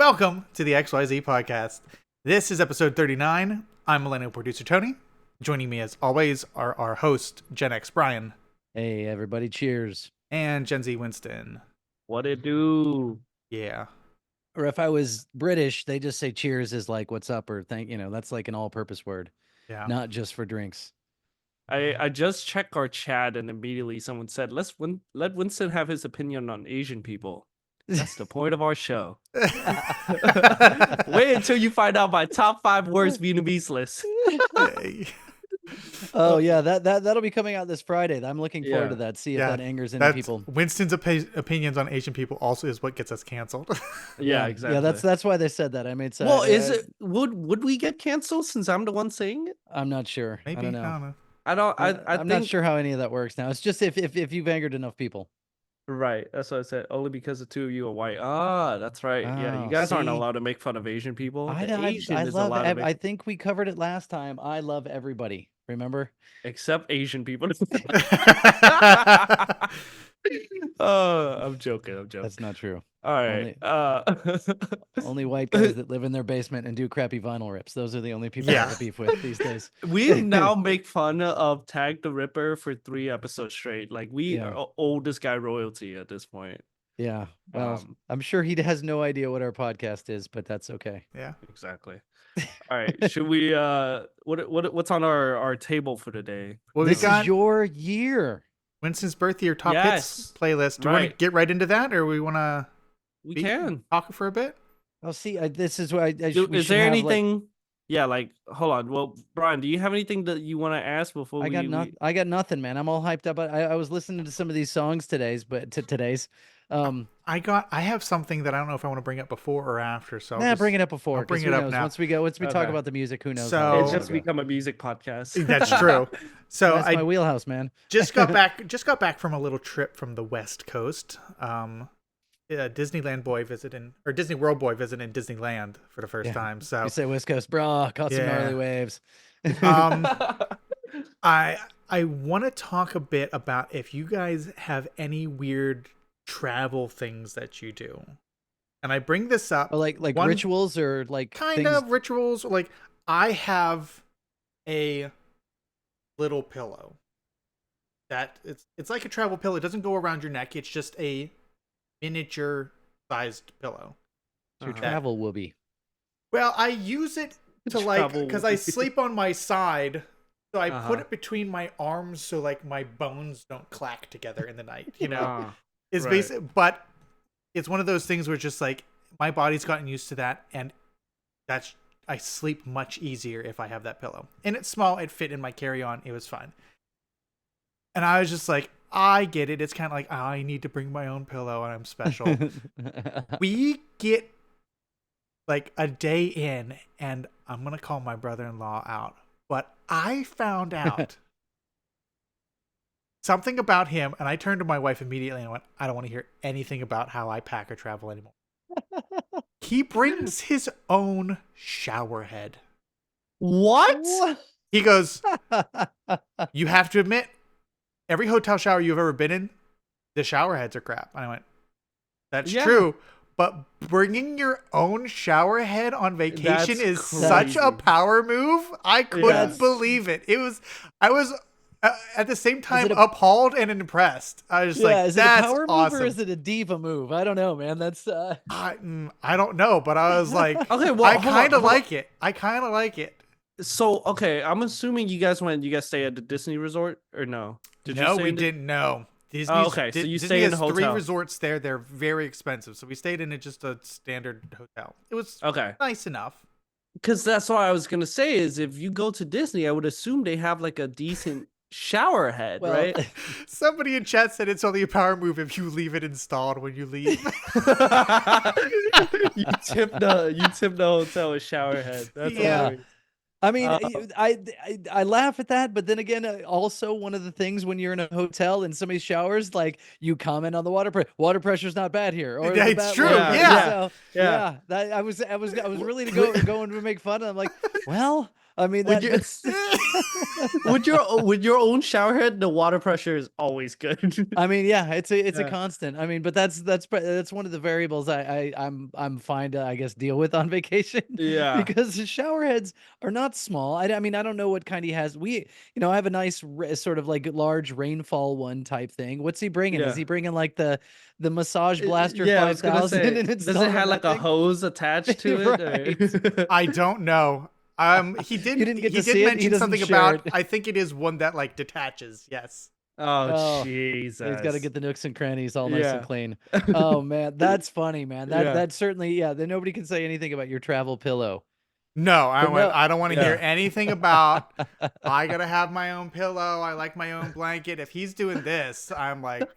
Welcome to the XYZ podcast. This is episode 39. I'm millennial producer Tony. Joining me as always are our host, Gen X Brian. Hey, everybody, cheers. And Gen Z Winston. What it do? Yeah. Or if I was British, they just say cheers is like what's up or thank, that's like an all-purpose word. Yeah. Not just for drinks. I just checked our chat and immediately someone said, let Winston have his opinion on Asian people. That's the point of our show. Wait until you find out my top 5 worst Vietnamese list. Oh yeah, that'll be coming out this Friday. I'm looking forward to that. See if that angers any people. Winston's opinions on Asian people also is what gets us canceled. Yeah, exactly. Yeah, that's why they said that. I made sense. Well, is it would we get canceled since I'm the one saying it? I'm not sure. Maybe. I don't know. I'm not sure how any of that works now. It's just if you've angered enough people. Right, that's what I said. Only because the two of you are white. Ah, that's right. Yeah, you guys aren't allowed to make fun of Asian people. I think we covered it last time. I love everybody. Remember? Except Asian people. I'm joking. That's not true. All right. Only white guys that live in their basement and do crappy vinyl rips. Those are the only people I have beef with these days. We now make fun of Tag the Ripper for 3 episodes straight. Like we are oldest guy royalty at this point. Yeah. Well, I'm sure he has no idea what our podcast is, but that's okay. Yeah, exactly. All right. Should we what's on our table for today? Well, this is your year. Winston's birthday or top hits playlist. Do we want to get right into that, or we want to? We can talk for a bit. I'll see. This is what is there anything? Hold on. Well, Brian, do you have anything that you want to ask before I got nothing, man. I'm all hyped up. I was listening to some of these songs today's. I have something that I don't know if I want to bring up before or after. So bring it up before. I'll bring it up now. Once we talk about the music, who knows? So it's just become a music podcast. That's true. So that's my wheelhouse, man. just got back from a little trip from the West Coast. Disneyland boy visiting, or Disney World boy visiting Disneyland for the first time. So you say West Coast, bro, caught some gnarly waves. I want to talk a bit about if you guys have any weird travel things that you do, and I bring this up, or like rituals, or like kind of rituals. Like I have a little pillow that it's like a travel pillow. It doesn't go around your neck. It's just a miniature sized pillow. Your travel whoopee. Well, I use it to because I sleep on my side, so I put it between my arms so like my bones don't clack together in the night. It's basic, but it's one of those things where just like my body's gotten used to that, and I sleep much easier if I have that pillow. And it's small, it fit in my carry-on, it was fine. And I was just like, I get it. It's kind of like, I need to bring my own pillow and I'm special. We get like a day in, and I'm going to call my brother-in-law out. But I found out something about him, and I turned to my wife immediately and went, I don't want to hear anything about how I pack or travel anymore. He brings his own shower head. What? He goes, you have to admit, every hotel shower you've ever been in, the shower heads are crap. And I went, that's true. But bringing your own shower head on vacation is such a power move. I couldn't believe it. I was at the same time appalled and impressed. I was like, is that's it a power awesome. move or is it a diva move? I don't know, man. That's I don't know, but I was like, okay, well, I kind of like it. I kind of like it. So, okay, I'm assuming you guys stay at the Disney resort or no? No, we didn't know. Disney, so you stay in a hotel. 3 resorts there. They're very expensive. So we stayed in just a standard hotel. It was nice enough. Because that's what I was going to say is if you go to Disney, I would assume they have like a decent shower head, right? Somebody in chat said it's only a power move if you leave it installed when you leave. You tip the hotel with shower head. That's hilarious. I mean, I laugh at that, but then again, also one of the things when you're in a hotel and somebody showers, like you comment on the water pressure. Water pressure's not bad here. Or it's true. I was really going to make fun. And I'm like, well, I mean, With your, with your own shower head, the water pressure is always good. I mean, yeah, it's a Yeah. constant. I mean, but that's one of the variables I'm fine to, I guess, deal with on vacation. Yeah. Because the shower heads are not small. I mean, I don't know what kind he has. I have a nice sort of like large rainfall one type thing. What's he bringing? Is Yeah. he bringing like the massage blaster Yeah, I was gonna 5000? say, And does it have like a hose attached to it? Or... I don't know. He did. You didn't get he to did see it? He mention doesn't something share about. it. I think it is one that like detaches. Yes. Oh, Jesus! He's got to get the nooks and crannies all nice and Yeah. clean. Oh man, that's funny, man. That Yeah. that certainly, yeah. Then nobody can say anything about your travel pillow. No, But no- I don't want to hear Yeah. anything about. I gotta have my own pillow. I like my own blanket. If he's doing this, I'm like,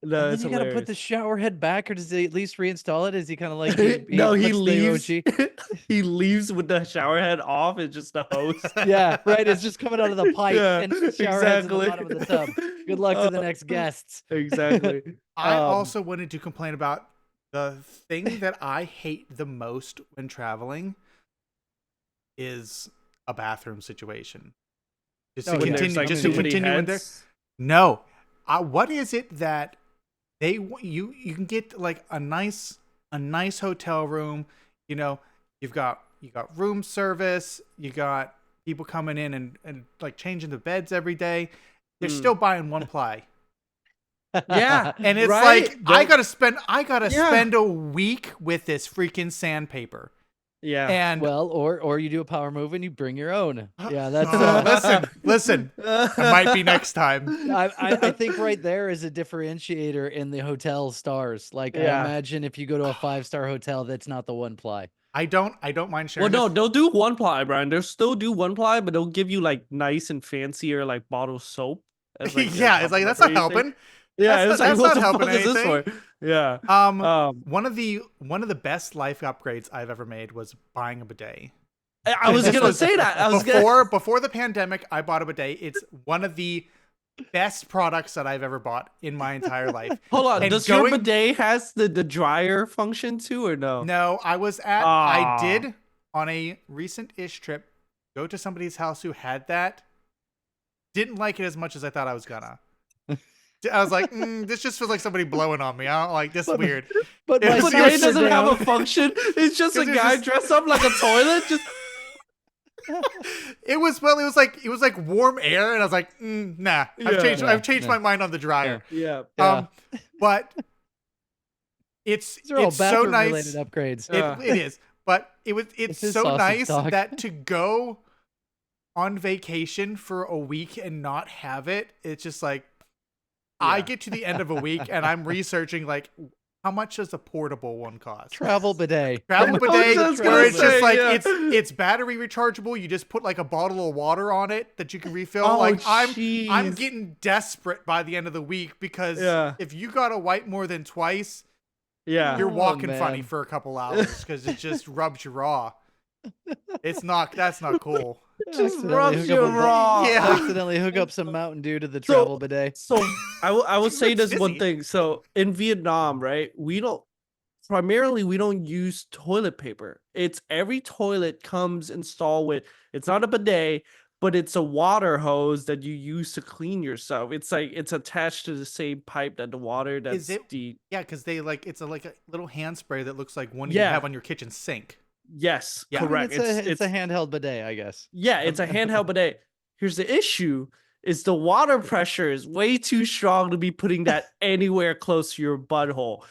No, And it's then you got to put the hilarious. shower head back, or does he at least reinstall it? Is he kind of like No, he what's the leaves. OG? He leaves with the shower head off. It's just the hose. Yeah, right. It's just coming out of the pipe, Yeah, and the shower head's in the exactly. bottom of the tub. Good luck to the next guests. Exactly. I Um, also wanted to complain about the thing that I hate the most when traveling is a bathroom situation. Just to Oh, yeah. continue, Like just too to many continue in there. heads. No, what is it that you can get like a nice hotel room? You know, you got room service. You got people coming in and like changing the beds every day. They're still buying one ply. Yeah, And it's right? like I gotta spend Yeah. a week with this freaking sandpaper. Yeah. And Well, or you do a power move and you bring your own. Yeah, that's. listen, it might be next time. I think right there is a differentiator in the hotel stars. Like, I Yeah. imagine if you go to a 5-star hotel, that's not the one ply. I don't mind Well, sharing. no, this. they'll do one ply, Brian. They'll still do one ply, but they'll give you like nice and fancier like bottle soap. as, like, their Yeah, it's like that's not complimentary thing. helping. Yeah, That's it's not- like that's what not the helping fuck is this for? anything. Yeah. One of the best life upgrades I've ever made was buying a bidet. I was This gonna was say that. I was gonna. before the pandemic, I bought a bidet. It's one of the best products that I've ever bought in my entire life. Hold on. And Does going- your bidet has the dryer function too, or no? No, I Ah. did on a recent-ish trip go to somebody's house who had that. Didn't like it as much as I thought I was gonna. I was like, this just feels like somebody blowing on me. I don't like this. Is weird. But It my was- But it it was doesn't have down. a function. It's just a 'Cause it's guy just- dressed up like a toilet. Just It was like warm air, and I was like, nah. Yeah. I've changed my mind on the dryer. yeah. But it's These are all so bathroom nice. related upgrades. It is, but it's This is so sausage nice dog. that to go on vacation for a week and not have it, it's just like I Yeah. get to the end of a week and I'm researching like how much does a portable one cost? Travel bidet. Travel I was bidet just where gonna it's just say, like yeah. it's battery rechargeable. You just put like a bottle of water on it that you can refill. Oh, like I'm jeez. getting desperate by the end of the week because Yeah. if you gotta wipe more than twice, Yeah. you're Oh, walking man. funny for a couple hours because it just rubs you raw. That's not cool. Just Accidentally rubs hook you up a- raw. Yeah. Accidentally hook up some Mountain Dew to the travel bidet. So I will say this one Dizzy. thing. So in Vietnam, right, we don't use toilet paper. It's every toilet comes installed with, it's not a bidet, but it's a water hose that you use to clean yourself. It's like it's attached to the same pipe that the water that's Is it- the Yeah, because they like it's like a little hand spray that looks like one you Yeah. have on your kitchen sink. yes, Yeah. I mean, correct. It's a handheld bidet, I guess. Yeah, it's a handheld bidet. Here's the issue: is the water pressure is way too strong to be putting that anywhere close to your butthole.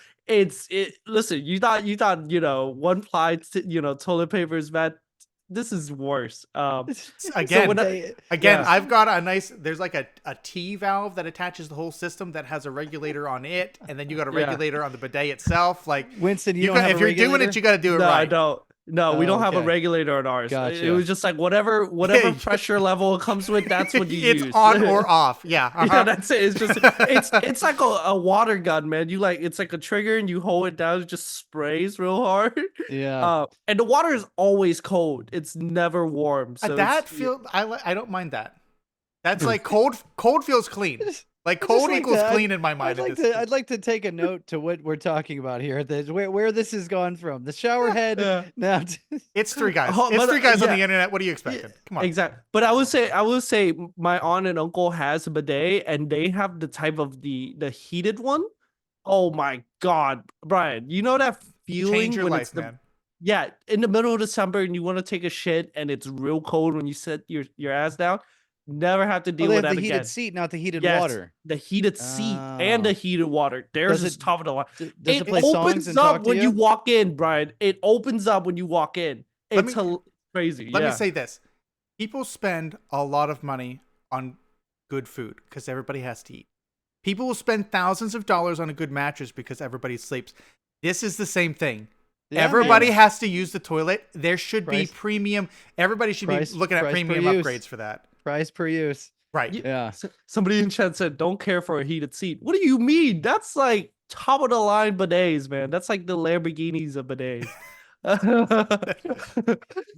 Listen, you thought one ply toilet paper is bad. This is worse. Again, when Again, Yeah. I've got there's like a T valve that attaches the whole system that has a regulator on it, and then you got a Yeah. regulator on the bidet itself. Like Winston, you you don't got, have if a you're doing regulator? it, you got to do it no, I right. don't. No, we Oh, don't have a okay. regulator on ours. It Gotcha. was just like whatever pressure level it comes with, that's what you It's use. on or off. Yeah. Yeah, uh-huh. that's it. It's just it's like a water gun, man. It's like a trigger and you hold it down, it just sprays real hard. Yeah. And the water is always cold. It's never warm. So I don't mind that. That's like cold feels clean. Like cold equals clean in my mind. I'd like to take a note to what we're talking about here. Where this has gone from the shower head now. It's three guys. It's three guys on the internet. What are you expecting? Come on. Exactly. But I would say my aunt and uncle has a bidet, and they have the type of the heated one. Oh my God, Brian! You know that feeling Change your when life, it's the man. yeah in the middle of December and you want to take a shit and it's real cold when you set your ass down. Never have to deal with that the again. Heated seat, not the heated Yes, water. the heated seat and the heated water. There's this top of the line. Does it play songs and up talk to when you? you walk in, Brian. It opens up when you walk in. It's crazy. Let me say this: people spend a lot of money on good food because everybody has to eat. People will spend thousands of dollars on a good mattress because everybody sleeps. This is the same thing. Yeah, everybody has to use the toilet. There should be premium. Everybody should be looking at premium upgrades for that. Price per use. Right. Yeah. Somebody in chat said, "Don't care for a heated seat." What do you mean? That's like top of the line bidets, man. That's like the Lamborghinis of bidets.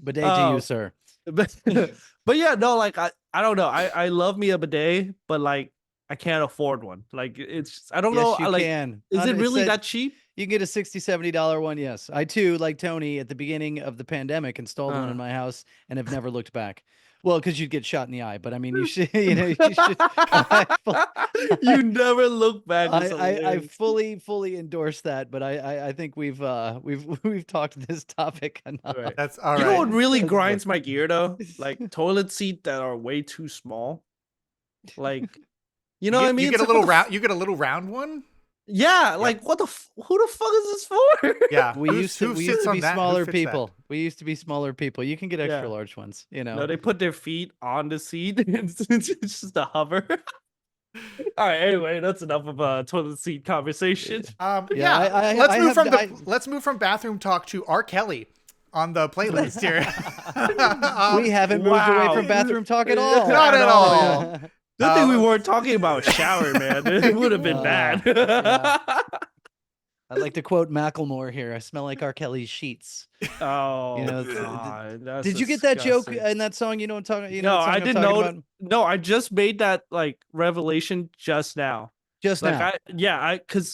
Bidet to you, sir. But yeah, no, like I don't know. I love me a bidet, but like I can't afford one. Like it's I don't know. You like, can. Is it really that cheap? You can get a $60-$70 one. Yes, I too, like Tony, at the beginning of the pandemic, installed one in my house and have never looked back. Well, because you'd get shot in the eye, but I mean, you should, you should. You never look back. I fully endorse that, but I think we've talked this topic enough. Right. That's all right. You know what really grinds my gear though? Like toilet seat that are way too small. Like, you know what I mean? You get a little round. You get a little round one. Yeah, like what the? Who the fuck is this for? Yeah, we used to be smaller people. We used to be smaller people. You can get extra large ones. You know. No, they put their feet on the seat. It's just a hover. All right. Anyway, that's enough of a toilet seat conversation. Let's move from bathroom talk to R. Kelly on the playlist here. We haven't moved away from bathroom talk at all. Not at all. Good thing we weren't talking about shower, man. It would have been bad. I'd like to quote Macklemore here. I smell like R. Kelly's sheets. Oh, God, did you get that joke in that song? You know what I'm talking? No, I didn't know. No, I just made that like revelation just now. Because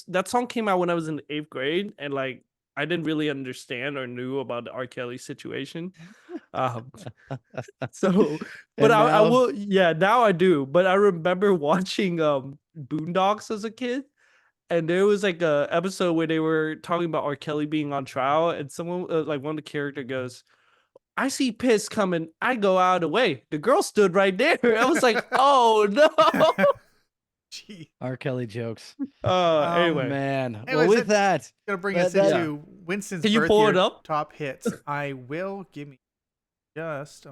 that song came out when I was in the 8th grade, and like I didn't really understand or knew about the R. Kelly situation. So, but I will. Yeah, now I do. But I remember watching Boondocks as a kid. And there was like a episode where they were talking about R. Kelly being on trial, and someone like one of the characters goes, "I see piss coming. I go out of the way. The girl stood right there." I was like, "Oh no!" Gee. R. Kelly jokes. Anyway, man. Anyways, well, with that, gonna bring us into Winston's. Can you pull it up? Top hits. I will. Give me just.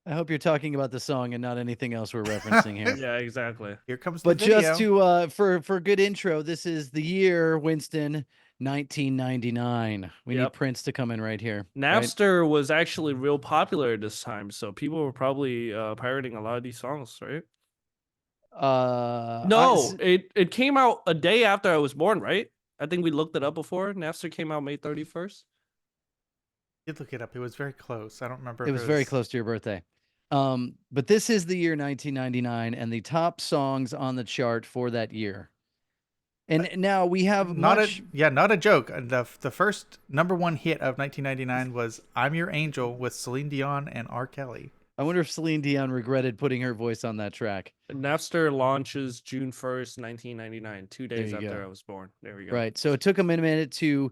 I hope you're talking about the song and not anything else we're referencing here. Yeah, exactly. Here comes the video. Just to for good intro, this is the year, Winston, 1999. We need Prince to come in right here. Napster was actually real popular this time, so people were probably pirating a lot of these songs, right? No, it came out a day after I was born, right? I think we looked it up before. Napster came out May 31st. Did look it up. It was very close. I don't remember. It was very close to your birthday. But this is the year 1999 and the top songs on the chart for that year. And now we have not a joke. The first #1 hit of 1999 was "I'm Your Angel" with Celine Dion and R. Kelly. I wonder if Celine Dion regretted putting her voice on that track. Napster launches June 1st, 1999, 2 days after I was born. There we go. Right. So it took them a minute to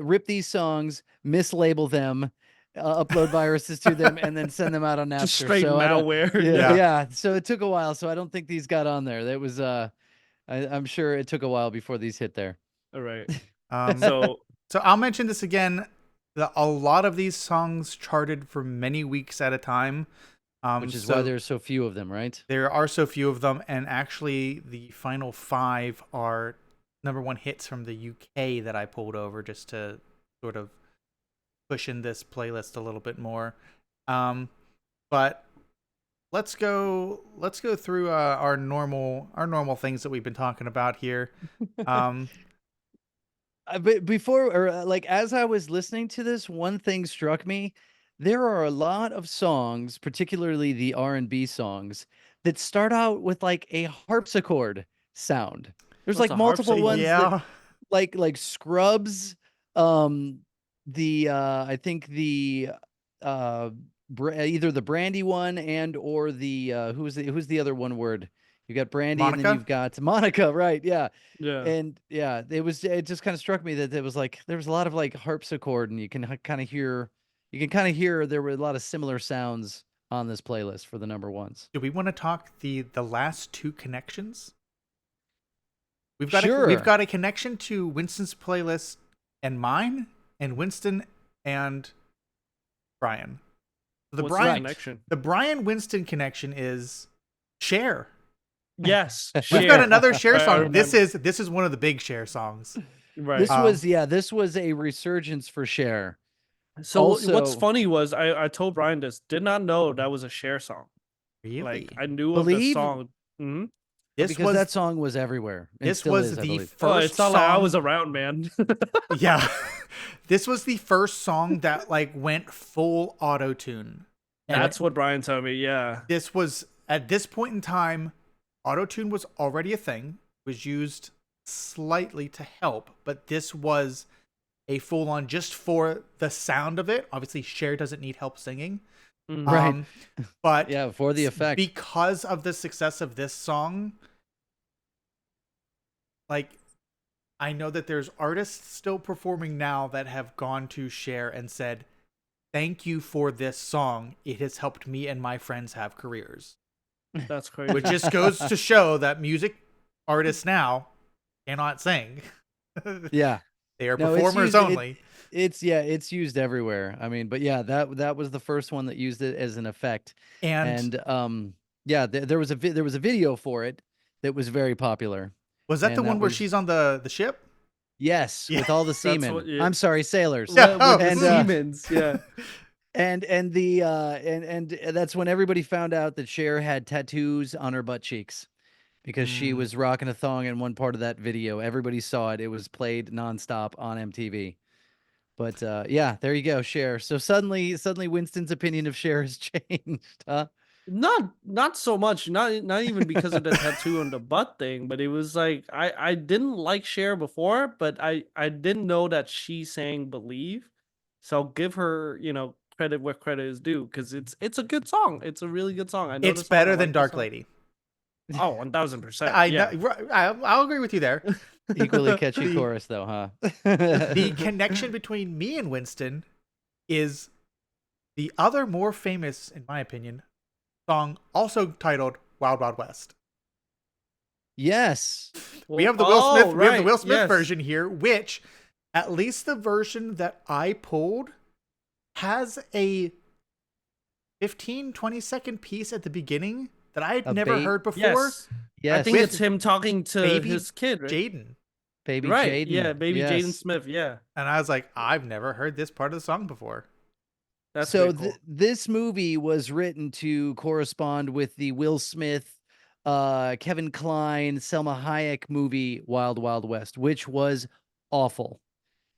rip these songs, mislabel them, upload viruses to them, and then send them out on Napster. Just straight malware. Yeah. So it took a while. So I don't think these got on there. That was I'm sure it took a while before these hit there. All right. So I'll mention this again. A lot of these songs charted for many weeks at a time. Which is why there's so few of them, right? There are so few of them, and actually the final 5 are #1 hits from the UK that I pulled over just to sort of cushion this playlist a little bit more. But let's go through our normal things that we've been talking about here. But before, or like as I was listening to this, one thing struck me. there are a lot of songs, particularly the R&B songs, that start out with like a harpsichord sound. There's What's like a multiple harpsichord? ones that Yeah. like Scrubs, the I think the uh either the Brandy one and or the who's the other one word? You got Brandy and then Monica? you've got Monica, right? Yeah. Yeah. And yeah, it just kind of struck me that it was like there was a lot of like harpsichord, and you can kind of hear there were a lot of similar sounds on this playlist for the number ones. Do we want to talk the last two connections? We've Sure. got a connection to Winston's playlist and mine, and Winston and Brian. So What's the connection? the Brian Winston connection is Cher. Yes. We've got another Cher I song. This remember. is one of the big Cher songs. Right. This was a resurgence for Cher. So what's Also- funny was I told Brian this, did not know that was a Cher song. Really? Like I knew of the Believe- song. Mhm. Because that song was everywhere. And This still was is, I the believe. first It's not song. like I was around, man. Yeah. This was the first song that like went full auto tune. That's what Brian told me. Yeah. This was at this point in time, auto tune was already a thing, was used slightly to help, but this was a full on just for the sound of it. Obviously, Cher doesn't need help singing. Mhm. Right. But Yeah, for the effect. because of the success of this song, like I know that there's artists still performing now that have gone to Cher and said, "Thank you for this song. It has helped me and my friends have careers." That's crazy. Which just goes to show that music artists now cannot sing. Yeah. They are No, it's performers used- only. It's used everywhere. I mean, but yeah, that was the first one that used it as an effect. And Yeah, there was a video for it that was very popular. was that and the that one where was- she's on the ship? Yes, Yeah. with all the That's seamen. what- yeah. I'm sorry, sailors. Yeah, oh, With and, Siemens, yeah. And that's when everybody found out that Cher had tattoos on her butt cheeks because she was rocking a thong in one part of that video. Everybody saw it. It was played nonstop on MTV. But yeah, there you go, Cher. So suddenly Winston's opinion of Cher has changed, huh? Not so much. Not even because of the tattoo on the butt thing, but it was like I didn't like Cher before, but I didn't know that she sang "Believe," so I'll give her credit where credit is due because it's a good song. It's a really good song. I know It's the song, I better like than the Dark song. Lady. Oh, 1000%. I'll agree with you there. Equally catchy The- chorus though, huh? The connection between me and Winston is the other more famous, in my opinion, song also titled Wild Wild West. Yes. We have the Will Smith. We have the right, Will Smith yes. version here, which, at least the version that I pulled, has a 15-20 second piece at the beginning that I had A never bait? heard before. Yes. Yes. I think With it's him talking to baby his kid, right? Jaden. Baby Right. Jaden. Yeah, baby Yes. Jaden Smith. Yeah. And I was like, I've never heard this part of the song before. That's So pretty cool. this movie was written to correspond with the Will Smith, Kevin Kline, Selma Hayek movie Wild Wild West, which was awful.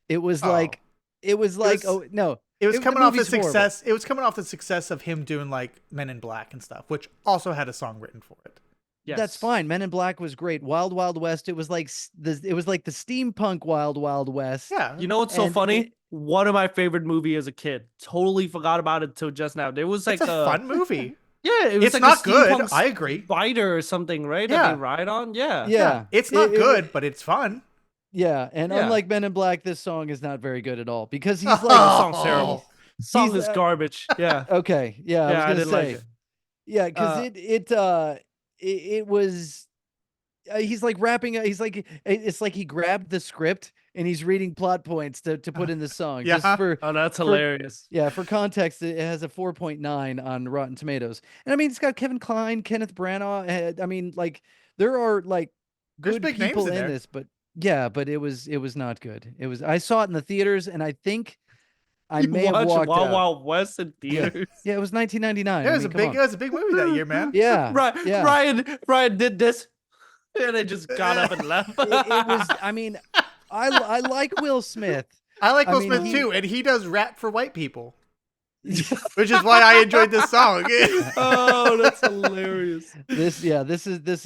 It was like It was oh no. It was the coming off the movie's horrible. success. It was coming off the success of him doing like Men in Black and stuff, which also had a song written for it. Yes. That's fine. Men in Black was great. Wild Wild West, it was like the steampunk Wild Wild West. Yeah. You know what's so And funny? One of my favorite movie as a kid. Totally forgot about it till just now. There was like It's a fun movie. Yeah, it was It's like not a good. steampunk I agree. spider or something, right? Yeah. That they ride on. Yeah. Yeah. It's not It- good, but it's fun. Yeah, and Yeah. unlike Men in Black, this song is not very good at all because he's Oh. like, The song's terrible. Song He's, is garbage. Yeah. okay, yeah, Yeah, I I was didn't gonna like say, it. yeah, because Uh, it was, he's like rapping, he's like, it's like he grabbed the script and he's reading plot points to put in the song. Yeah. Just for Oh, that's hilarious. yeah, for context, it has a 4.9 on Rotten Tomatoes, and I mean it's got Kevin Kline, Kenneth Branagh. I mean, like there are like There's good big names people in in there. this, but yeah, but it was not good. It was I saw it in the theaters, and I think I You may have watch walked Wild out. Wild West in theaters. Yeah, it was 1999. Yeah, I it was mean, a come big. on. It was a big movie that year, man. Yeah, yeah. Ryan did this, and I just got up and left. It was. I mean, I like Will Smith. I like I Will mean, Smith he- too, and he does rap for white people. which is why I enjoyed this song. Oh, that's hilarious. This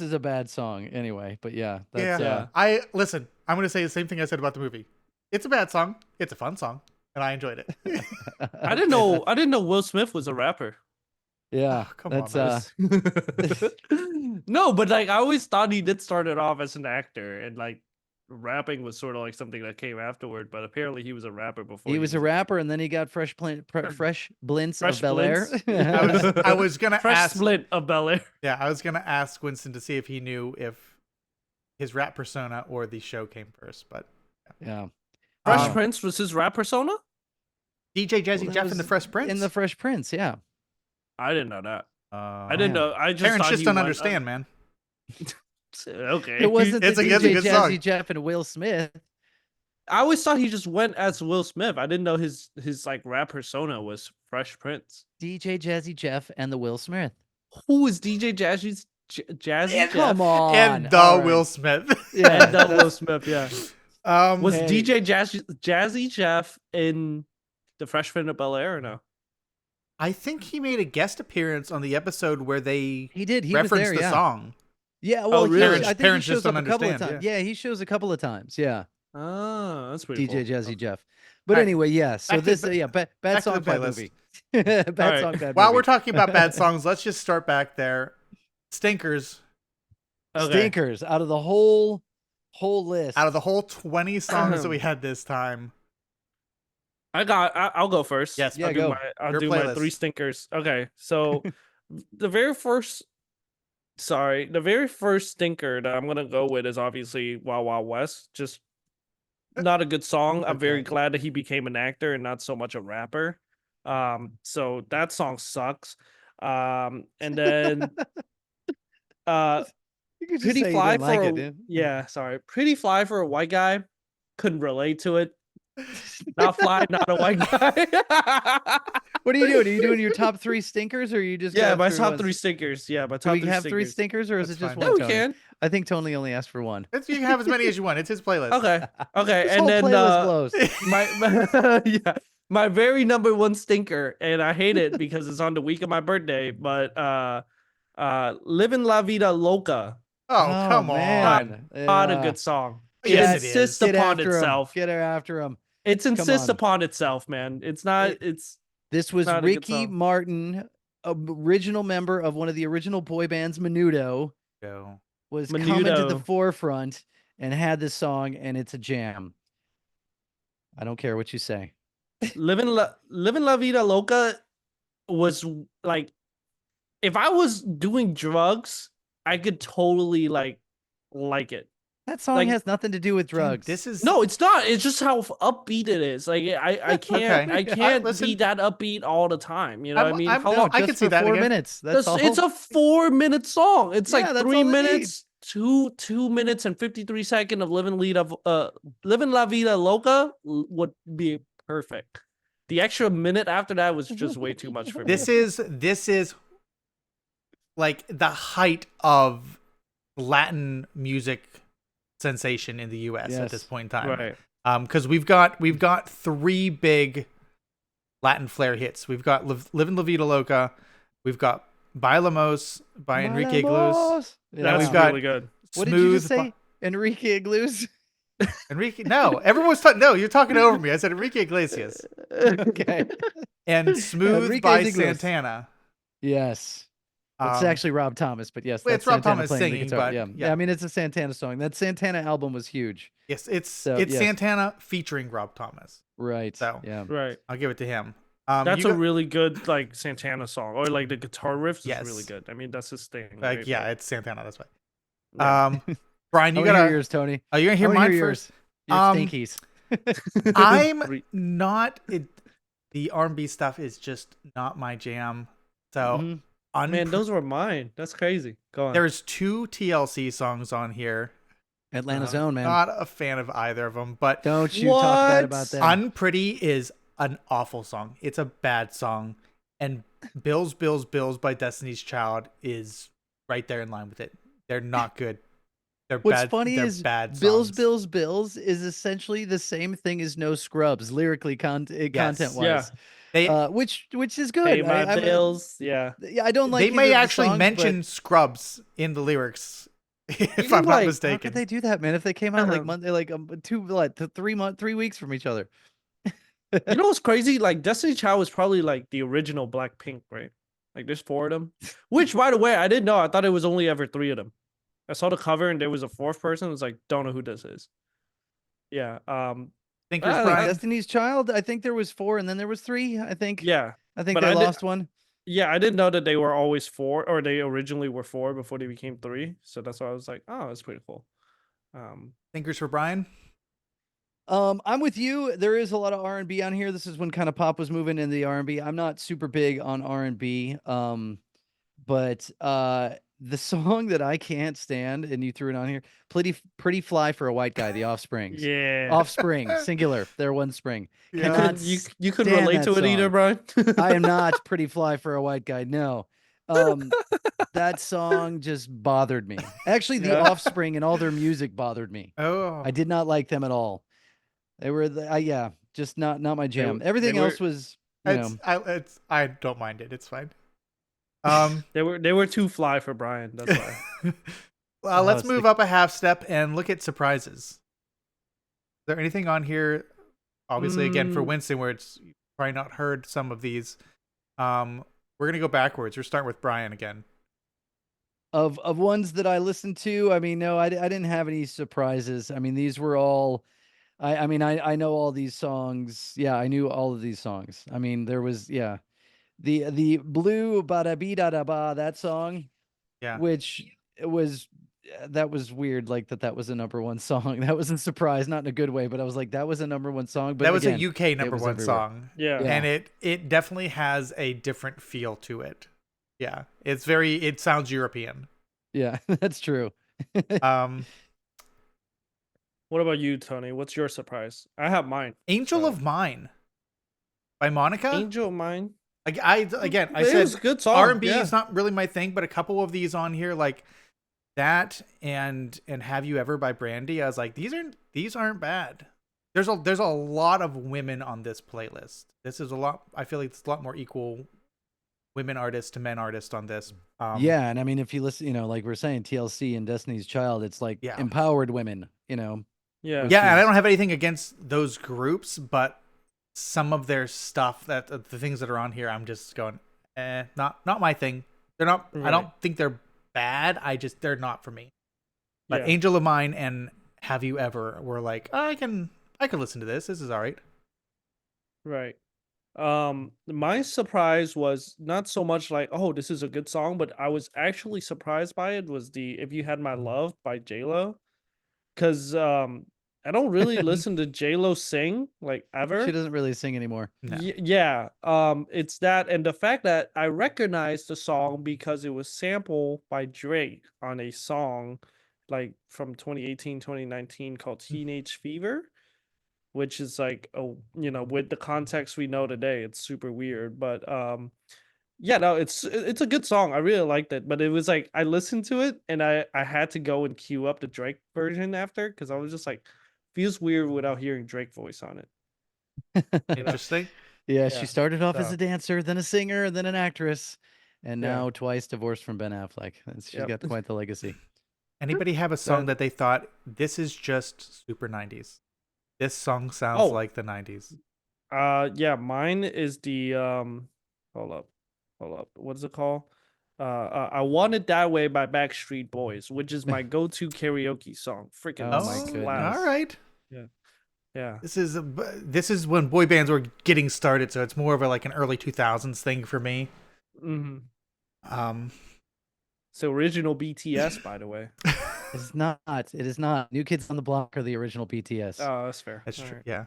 is a bad song anyway. But yeah, that's yeah. I'm going to say the same thing I said about the movie. It's a bad song. It's a fun song, and I enjoyed it. I didn't know Will Smith was a rapper. Yeah, oh, come that's on, no, but like I always thought he did start it off as an actor, and like rapping was sort of like something that came afterward. But apparently, he was a rapper before. he was a rapper, and then he got fresh blints of Bel Air. I was gonna ask Splint of Bel Air. Yeah, I was gonna ask Winston to see if he knew if his rap persona or the show came first, but yeah. Fresh Prince was his rap persona. DJ Jazzy Jeff in the Fresh Prince. In the Fresh Prince, yeah. I didn't know that. I didn't know. I just parents thought just don't understand, man. Okay, It wasn't It's the a DJ good Jazzy song. Jeff and Will Smith. I always thought he just went as Will Smith. I didn't know his like rap persona was Fresh Prince. DJ Jazzy Jeff and the Will Smith. Who is DJ Jazzy Jeff? Come on. And the All right. Will Smith. Yeah, And Will Smith, yeah. Was Hey. DJ Jazzy Jeff in the Fresh Prince of Bel Air or no? I think he made a guest appearance on the episode where they He did. He referenced was there, the yeah. song. Yeah, well, really? I think Parents he just shows up don't a couple of understand, times. Yeah, he shows a couple of times. Yeah, Oh, that's pretty DJ cool. Jazzy Jeff. But All right. anyway, yeah. So Back to this, the- yeah, bad back to song, the bad playlist. movie. Bad right. song, bad While movie. we're talking about bad songs, let's just start back there. Stinkers. Okay. Stinkers out of the whole list. Out of the whole 20 songs that we had this time. I'll go first. Yes, Yeah, I'll go. do my playlist. 3 stinkers. Okay, so the very first stinker that I'm gonna go with is obviously Wild Wild West. Just not a good song. I'm very Okay. glad that he became an actor and not so much a rapper. So that song sucks. And then You could just Pretty say you Fly didn't like for it, a, dude. yeah, sorry. Pretty Fly for a white guy. Couldn't relate to it. Not fly, not a white guy. What are you doing? Are you doing your top 3 stinkers, or are you just Yeah, going my through top ones? 3 stinkers. Yeah, my Do top we 3 have 3 stinkers. stinkers, or is That's it just fine. one? Yeah, we Tony? can. I think Tony only asked for one. You can have as many as you want. It's his playlist. Okay. Okay. This And whole then playlist blows. my very number 1 stinker, and I hate it because it's on the week of my birthday, but Livin' La Vida Loca. Oh, come man. on. Not a Yeah. good song. Yes, it it insists Get upon after 'em. itself. Get her after him. It insists on. upon itself, man. It's not. It's This was Not a good Ricky song. Martin, original member of one of the original boy bands, Menudo, Go. was coming to the Menudo. forefront and had this song, and it's a jam. I don't care what you say. Living La Vida Loca was like, if I was doing drugs, I could totally like it. That song Like- has nothing to do with drugs. This is No, it's not. It's just how upbeat it is. Like I can't Okay. I can't listen. be that upbeat all the time. You know what I mean? I'm- How no, long? I just can see for that 4 again. minutes. That's all. It's a 4-minute song. It's Yeah, like that's 3 all it minutes, 2 minutes and 53 seconds of Living La Vida Loca would be perfect. The extra minute after that was just way too much for me. This is like the height of Latin music sensation in the US at this Yes. point in time. Right. Because we've got 3 big Latin flair hits. We've got Livin' La Vida Loca, we've got Bailamos by Enrique Iglesias. Bailamos. Yeah. That's we've got- really good. What did you just Smooth say? Enrique Iglesias? Enrique, no, everyone's talking. No, you're talking over me. I said Enrique Iglesias Okay. and Smooth Enrique by Iglesias. Santana. Yes. It's Um, actually Rob Thomas, but yes, well, that's it's Rob Santana Thomas playing the singing, guitar. but yeah. yeah. I mean, it's a Santana song. That Santana album was huge. Yes, it's yes. Santana featuring Rob Thomas. Right. So, yeah. Right. I'll give it to him. That's you a got- really good like Santana song, or like the guitar riffs Yes. is really good. I mean, that's his thing. like right? yeah, it's Santana. That's why. Yeah. Brian, you I wanna gotta. hear yours, Tony. Are you gonna hear I wanna mine hear first? Your Um, stinkies. I'm Re- not. The R&B stuff is just not my jam. So, Mhm. Man, those were mine. That's crazy. Go on. there's 2 TLC songs on here. Atlanta's own, man. Not a fan of either of them, but Don't you talk bad What? about them. Unpretty is an awful song. It's a bad song. And Bills, Bills, Bills by Destiny's Child is right there in line with it. They're not good. They're What's bad. funny they're is bad Bills, songs. Bills, Bills is essentially the same thing as No Scrubs, lyrically content wise. Yeah. which is good. Pay my bills. Yeah. I don't like. They may actually songs, mention Scrubs in the lyrics, if I'm not like, mistaken. How could they do that, man? If they came out like Monday, like 3 weeks from each other. You know what's crazy? Like Destiny Child was probably like the original Blackpink, right? Like there's 4 of them. Which, by the way, I didn't know. I thought it was only ever 3 of them. I saw the cover and there was a 4th person. I was like, don't know who this is. Yeah. Think there's Brian? Destiny's Child. I think there was 4, and then there was 3. I think. Yeah. I think they lost one. Yeah, I didn't know that they were always 4, or they originally were 4 before they became 3. So that's why I was like, oh, that's pretty cool. Thinkers for Brian? I'm with you. There is a lot of R&B on here. This is when kind of pop was moving into the R&B. I'm not super big on R&B. But the song that I can't stand, and you threw it on here, Pretty Fly for a White Guy, The Offsprings. Yeah. Offspring, singular. They're one spring. Yeah. You could relate to it either, Brian? I am not Pretty Fly for a White Guy. No. That song just bothered me. Actually, The Offspring and all their music bothered me. Oh. I did not like them at all. They were just not my jam. Everything else was, I don't mind it. It's fine. They were too fly for Brian. That's why. Well, let's move up a half step and look at surprises. Is there anything on here? Obviously, again for Winston, where it's probably not heard some of these. We're gonna go backwards. We're starting with Brian again. Of ones that I listened to, I mean, no, I didn't have any surprises. I mean, these were all. I mean, I know all these songs. Yeah, I knew all of these songs. I mean, there was the Blue Bada Bee Da Da Ba, that song, which was weird. Like that was a #1 song. That was a surprise, not in a good way, but I was like, that was a #1 song. But that was again, a UK #1 song. Yeah, and it definitely has a different feel to it. Yeah, it sounds European. Yeah, that's true. What about you, Tony? What's your surprise? I have mine. Angel of Mine by Monica. Angel of Mine. I said was a good song. R&B is not really my thing, but a couple of these on here, like that and Have You Ever by Brandy, I was like, these aren't bad. There's a lot of women on this playlist. This is a lot. I feel like it's a lot more equal women artists to men artists on this. And I mean, if you listen, like we're saying, TLC and Destiny's Child, it's like empowered women. Yeah, and I don't have anything against those groups, but some of their stuff, that the things that are on here, I'm just going, not my thing. They're not. Right. I don't think they're bad. They're not for me. But Angel of Mine and Have You Ever were like, I can listen to this. This is all right. Right. My surprise was not so much like, oh, this is a good song, but I was actually surprised by it was the If You Had My Love by J-Lo. Because I don't really listen to J-Lo sing like ever. She doesn't really sing anymore. No. It's that, and the fact that I recognized the song because it was sampled by Drake on a song like from 2018, 2019 called Teenage Fever, which is like, with the context we know today, it's super weird. But it's a good song. I really liked it, but it was like I listened to it and I had to go and queue up the Drake version after, because I was just like, feels weird without hearing Drake voice on it. Interesting. Yeah, she started off as a dancer, then a singer, and then an actress, and now twice divorced from Ben Affleck. She's got quite the legacy. Anybody have a song that they thought, this is just super 90s? This song sounds like the 90s. Mine is the hold up. What is it called? I Want It That Way by Backstreet Boys, which is my go-to karaoke song. Freaking my goodness. All right. Yeah. This is when boy bands were getting started, so it's more of like an early 2000s thing for me. Mm-hmm. It's the original BTS, by the way. It's not. It is not. New Kids on the Block are the original BTS. Oh, that's fair. That's all true. Right.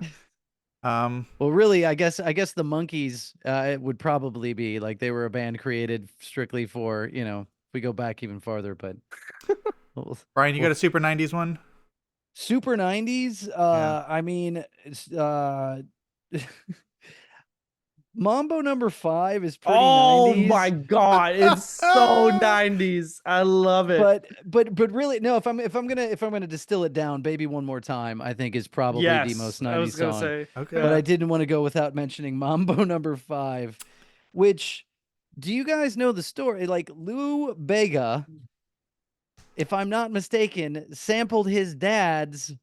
Yeah. Well, really, I guess the Monkees, it would probably be like they were a band created strictly for, if we go back even farther, but Brian, you got a super 90s one? Super 90s? I mean, Mambo number 5 is pretty Oh 90s. my god, it's so 90s. I love it. But really, no. If I'm gonna distill it down, "Baby One More Time" I think is probably the most 90s I was gonna song. say. Okay. But I didn't want to go without mentioning Mambo number 5, which, do you guys know the story? Like, Lou Bega, if I'm not mistaken, sampled his dad's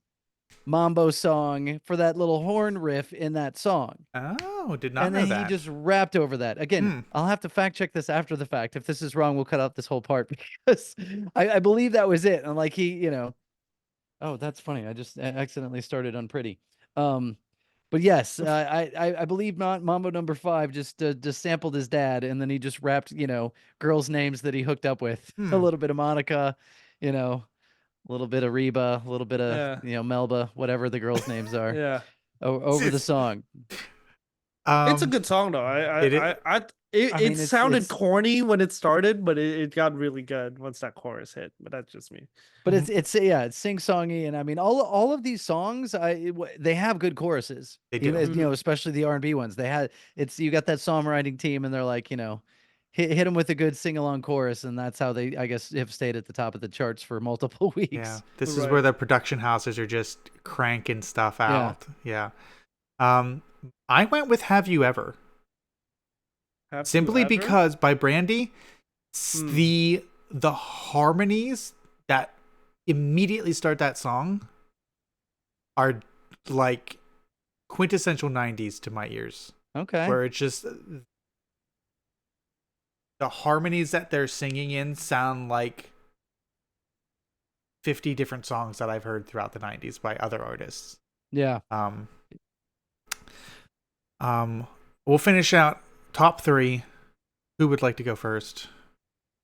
Mambo song for that little horn riff in that song. Oh, did not And know then that. he just rapped over that. Again, I'll have to fact check this after the fact. If this is wrong, we'll cut out this whole part because I believe that was it. And like oh, that's funny. I just accidentally started unpretty. But yes, I believe Mambo number 5 just sampled his dad, and then he just rapped, girls' names that he hooked up with. A little bit of Monica, a little bit of Reba, a little bit of Melba, whatever the girls' names are. Yeah. Over the song. It's a good song though. It sounded corny when it started, but it got really good once that chorus hit. But that's just me. But it's sing-songy, and I mean all of these songs, they have good choruses. They do. Especially the R&B ones. You got that songwriting team, and they're like, hit them with a good sing-along chorus, and that's how they, I guess, have stayed at the top of the charts for multiple weeks. Yeah, this is where the production houses are just cranking stuff out. Yeah. I went with "Have You Ever." Simply because by Brandy, the harmonies that immediately start that song are like quintessential 90s to my ears. Okay. Where it's just the harmonies that they're singing in sound like 50 different songs that I've heard throughout the 90s by other artists. Yeah. We'll finish out top 3. Who would like to go first?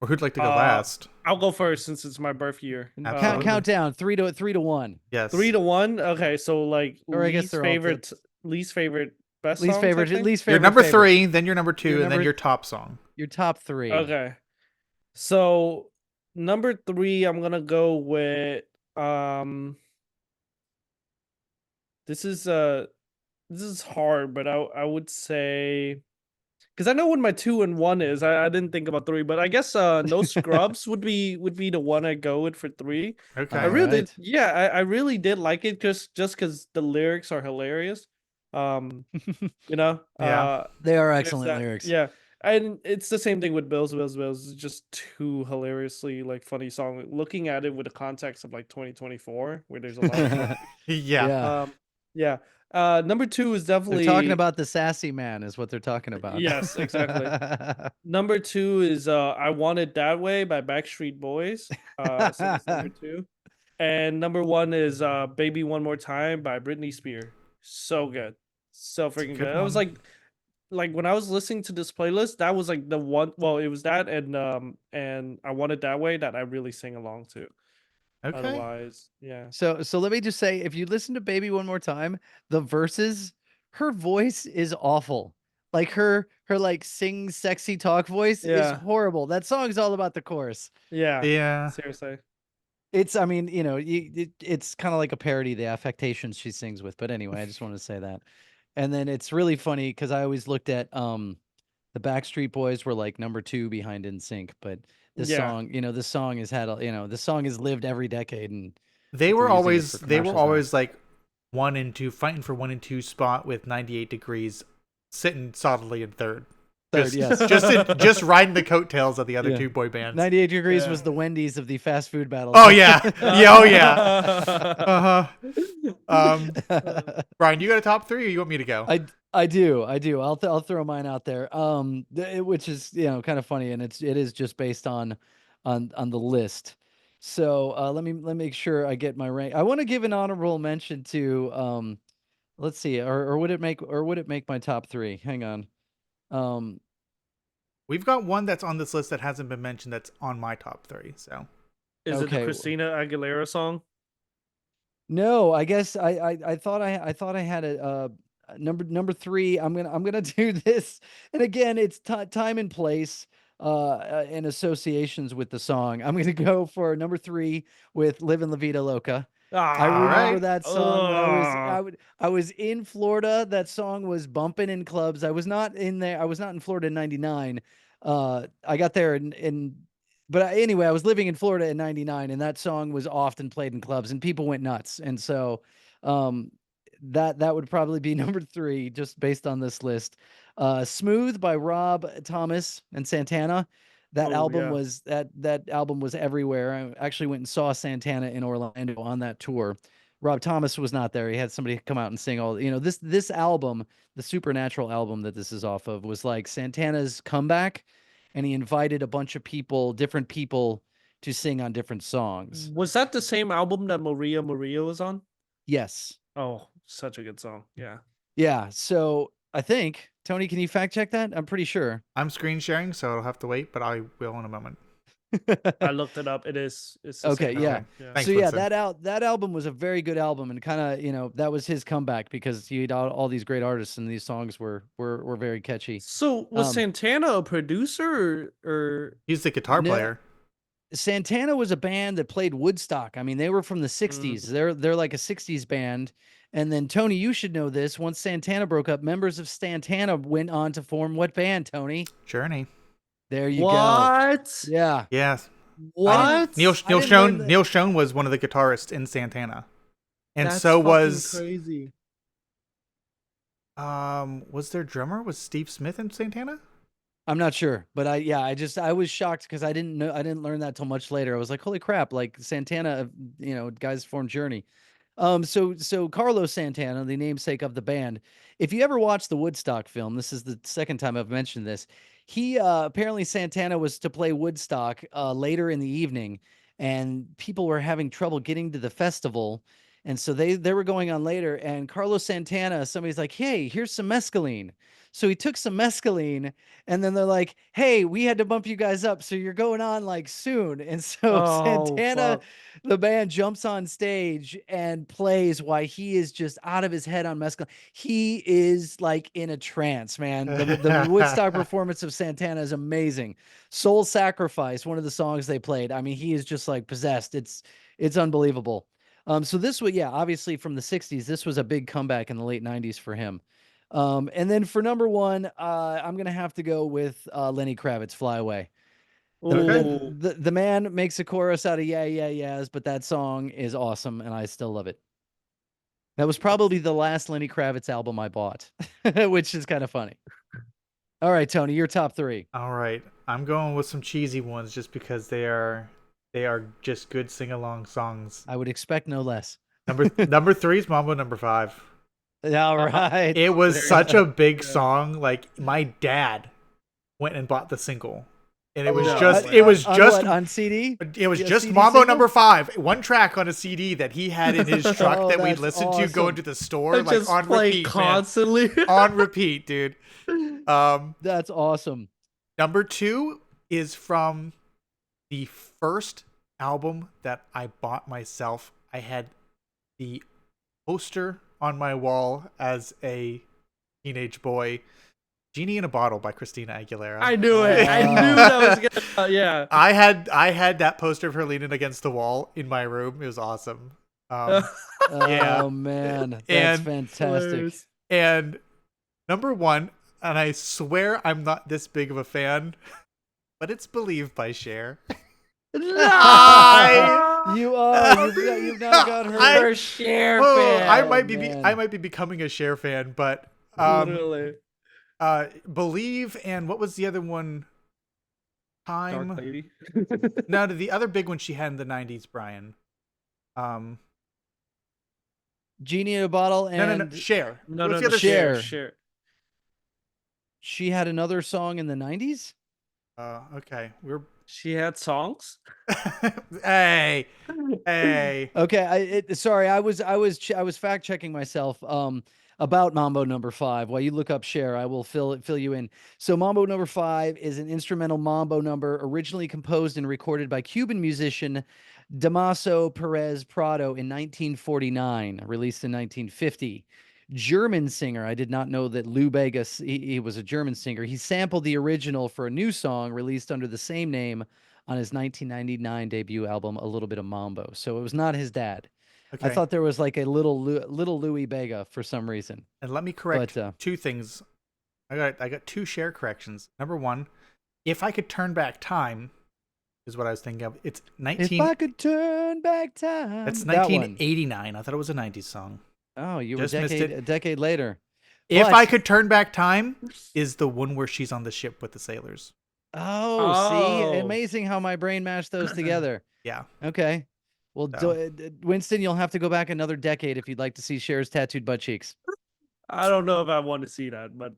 Or who'd like to go last? I'll go first since it's my birth year. Count down 3 to 1. Yes. 3 to 1. Okay, so like least favorite, best least song, favorite. Your number 3, then your number 2, and then your top song. Your top 3. Okay. So number 3, I'm gonna go with This is hard, but I would say, because I know what my 2 and 1 is. I didn't think about 3, but I guess No Scrubs would be the one I go with for 3. Okay. I really did like it just because the lyrics are hilarious. Yeah. They are excellent lyrics. Yeah. And it's the same thing with Bills. It's just too hilariously like funny song. Looking at it with the context of like 2024, where there's a lot of Yeah. Number 2 is definitely they're talking about the sassy man, is what they're talking about. Yes, exactly. Number 2 is I Want It That Way by Backstreet Boys. So that's number 2. And number 1 is Baby One More Time by Britney Spears. So good. So freaking good. I was like when I was listening to this playlist, that was like the one, well, it was that and I Want It That Way that I really sing along to. Okay. Otherwise, yeah. So let me just say, if you listen to Baby One More Time, the verses, her voice is awful. Like her like sing sexy talk voice is horrible. That song's all about the chorus. Yeah. Seriously. It's, I mean, it's kind of like a parody of the affectations she sings with. But anyway, I just want to say that. And then it's really funny because I always looked at the Backstreet Boys were like number 2 behind NSYNC, but this song, this song has had, this song has lived every decade, and they were always like 1 and 2, fighting for 1 and 2 spot with 98 Degrees sitting solidly in third. Just riding the coattails of the other 2 boy bands. 98 Degrees was the Wendy's of the fast food battle. Oh yeah. Brian, you got a top 3, or you want me to go? I do. I'll throw mine out there. Which is kind of funny, and it is just based on the list. So let me make sure I get my rank. I want to give an honorable mention to let's see, or would it make my top 3? Hang on. We've got one that's on this list that hasn't been mentioned that's on my top 3. So is it the Christina Aguilera song? No, I guess I thought I had a number 3. I'm gonna do this, and again, it's time and place and associations with the song. I'm gonna go for number 3 with "Livin' La Vida Loca." I remember right. that song when I was in Florida. That song was bumping in clubs. I was not in there. I was not in Florida in '99. I got there anyway, I was living in Florida in '99, and that song was often played in clubs, and people went nuts. And so, that would probably be number 3, just based on this list. "Smooth" by Rob Thomas and Santana. That album was that album was everywhere. I actually went and saw Santana in Orlando on that tour. Rob Thomas was not there. He had somebody come out and sing all, this album, the Supernatural album that this is off of, was like Santana's comeback, and he invited a bunch of people, different people, to sing on different songs. Was that the same album that Maria Maria was on? Yes. Oh, such a good song. Yeah. Yeah. So I think, Tony, can you fact check that? I'm pretty sure. I'm screen sharing, so I'll have to wait, but I will in a moment. I looked it up. It's the okay. same Yeah. album. Thanks, So yeah, Winston. that album was a very good album, and kind of, that was his comeback, because he had all these great artists, and these songs were very catchy. So was Santana a producer or He's the guitar player. Santana was a band that played Woodstock. I mean, they were from the 60s. They're like a 60s band. And then, Tony, you should know this. Once Santana broke up, members of Santana went on to form what band, Tony? Journey. There you go. What? Yeah. Yes. What? Neil Schon was one of the guitarists in Santana. And That's so was crazy. Was their drummer? Was Steve Smith in Santana? I'm not sure, but I was shocked, because I didn't learn that till much later. I was like, holy crap, like Santana, guys formed Journey. So Carlos Santana, the namesake of the band, if you ever watch the Woodstock film, this is the second time I've mentioned this. He apparently, Santana was to play Woodstock later in the evening, and people were having trouble getting to the festival, and so they were going on later. And Carlos Santana, somebody's like, "Hey, here's some mescaline." So he took some mescaline, and then they're like, "Hey, we had to bump you guys up, so you're going on like soon." And so Santana, the band, jumps on stage and plays while he is just out of his head on mescaline. He is like in a trance, man. The Woodstock performance of Santana is amazing. "Soul Sacrifice," one of the songs they played. I mean, he is just like possessed. It's unbelievable. So this was, obviously from the 60s, this was a big comeback in the late 90s for him. And then for number 1, I'm going to have to go with Lenny Kravitz, "Fly Away." The man makes a chorus out of yeah, yeah, yeahs, but that song is awesome, and I still love it. That was probably the last Lenny Kravitz album I bought, which is kind of funny. All right, Tony, your top 3. All right. I'm going with some cheesy ones just because they are just good sing-along songs. I would expect no less. Number 3 is Mambo Number 5. All right. It was such a big song. Like, my dad went and bought the single, and it was just on CD. It was just CD Mambo single? Number 5, one track on a CD that he had in his truck that we'd listen to going to the store, like just on play repeat, constantly. man. On repeat, dude. That's awesome. Number 2 is from the first album that I bought myself. I had the poster on my wall as a teenage boy. "Genie in a Bottle" by Christina Aguilera. I knew it. I knew that was gonna. Yeah. I had that poster of her leaning against the wall in my room. It was awesome. Yeah. Oh man, that's fantastic. And number 1, and I swear I'm not this big of a fan, but it's "Believe" by Cher. No! You are. You've now got her. Cher fan. I might be becoming a Cher fan, but literally. "Believe" and what was the other one? Time. Dark Lady. No, the other big one she had in the 90s, Brian. "Genie in a Bottle" and No. Cher. No, What's the other Cher. Cher. She had another song in the 90s. Okay. She had songs. Hey. Okay, sorry, I was fact checking myself about Mambo Number 5. While you look up Cher, I will fill you in. So Mambo Number 5 is an instrumental mambo number originally composed and recorded by Cuban musician Damaso Perez Prado in 1949, released in 1950. German singer. I did not know that Lou Bega, he was a German singer. He sampled the original for a new song released under the same name on his 1999 debut album, A Little Bit of Mambo. So it was not his dad. I thought there was like a little Louis Bega for some reason. And let me correct two things. I got two share corrections. Number one, if I could turn back time, is what I was thinking of. It's 19. If I could turn back time. That's 1989. I thought it was a 90s song. Oh, you were a decade later. If I could turn back time is the one where she's on the ship with the sailors. Oh, see, amazing how my brain mashed those together. Yeah. Okay. Well, Winston, you'll have to go back another decade if you'd like to see Cher's tattooed butt cheeks. I don't know if I want to see that, but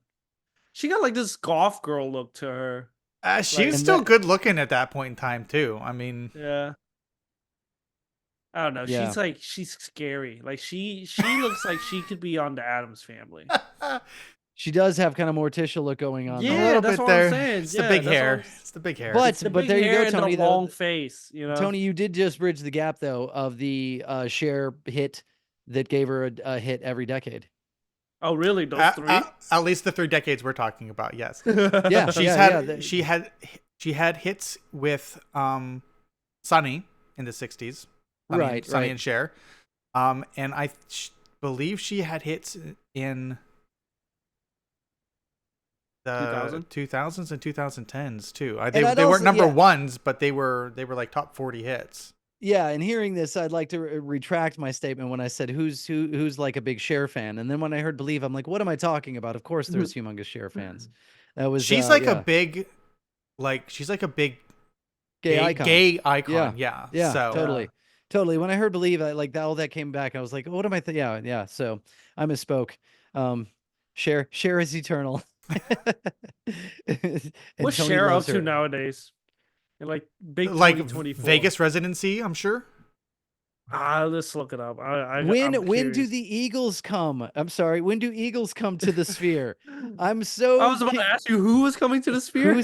she got like this golf girl look to her. She was still good looking at that point in time too. I mean, yeah. I don't know. Yeah. She's scary. Like she looks like she could be on the Addams Family. She does have kind of Morticia look going on. Yeah, that's what I'm saying. It's the big hair. It's the big hair. But there you go, Tony. The long face. You know, Tony, you did just bridge the gap though of the Cher hit that gave her a hit every decade. Oh, really? Those three? At least the 3 decades we're talking about. Yes. Yeah. She had hits with Sunny in the 60s. Sunny and Cher. And I believe she had hits in the 2000s and 2010s too. They weren't number ones, but they were like top 40 hits. Yeah, and hearing this, I'd like to retract my statement when I said who's like a big Cher fan, and then when I heard Believe, I'm like, what am I talking about? Of course, there's humongous Cher fans. That was she's like a big gay icon. Yeah. So, totally. When I heard Believe, all that came back. I was like, what am I? Yeah. So I misspoke. Cher is eternal. What's Cher up to nowadays? Like big 2024. Vegas residency, I'm sure. Let's look it up. When do the Eagles come? I'm sorry. When do Eagles come to the Sphere? I was about to ask you who was coming to the Sphere.